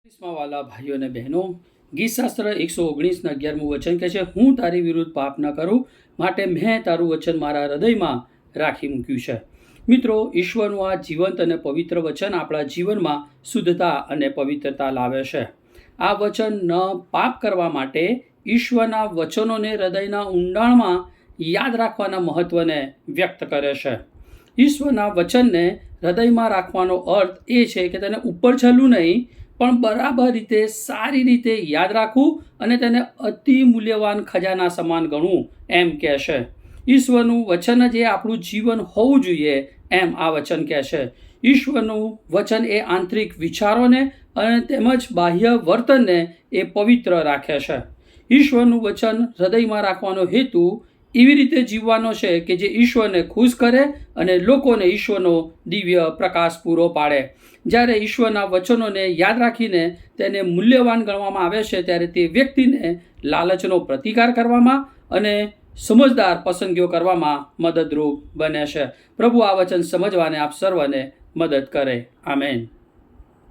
વાલા ભાઈઓ અને બહેનો, ગીતશાસ્ત્ર 119 11મું વચન કહે છે, હું તારી વિરુદ્ધ પાપ ન કરું, માટે મેં તારું વચન મારા હૃદયમાં રાખી મૂક્યું છે. મિત્રો, ઈશ્વરનું આ જીવંત અને પવિત્ર વચન આપણા જીવનમાં શુદ્ધતા અને પવિત્રતા લાવે છે. આ વચન ન પાપ કરવા માટે ઈશ્વરના વચનોને હૃદયના ઊંડાણમાં યાદ રાખવાના મહત્ત્વને વ્યક્ત કરે છે. ઈશ્વરના વચનને હૃદયમાં રાખવાનો અર્થ એ છે કે તેને ઉપર છેલ્લું નહીં, પણ બરાબર રીતે સારી રીતે યાદ રાખવું અને તેને અતિ મૂલ્યવાન ખજાના સમાન ગણવું, એમ કહે છે. ઈશ્વરનું વચન જ એ આપણું જીવન હોવું જોઈએ, એમ આ વચન કહે છે. ઈશ્વરનું વચન એ આંતરિક વિચારોને અને તેમજ બાહ્ય વર્તનને એ પવિત્ર રાખે છે. ઈશ્વરનું વચન હૃદયમાં રાખવાનો હેતુ એવી રીતે જીવવાનો છે કે જે ઈશ્વરને ખુશ કરે અને લોકોને ઈશ્વરનો દિવ્ય પ્રકાશ પૂરો પાડે. જ્યારે ઈશ્વરના વચનોને યાદ રાખીને તેને મૂલ્યવાન ગણવામાં આવે છે, ત્યારે તે વ્યક્તિને લાલચનો પ્રતિકાર કરવામાં અને સમજદાર પસંદગીઓ કરવામાં મદદરૂપ બને છે. પ્રભુ આ વચન સમજવાને આપ સર્વને મદદ કરે. આમેન.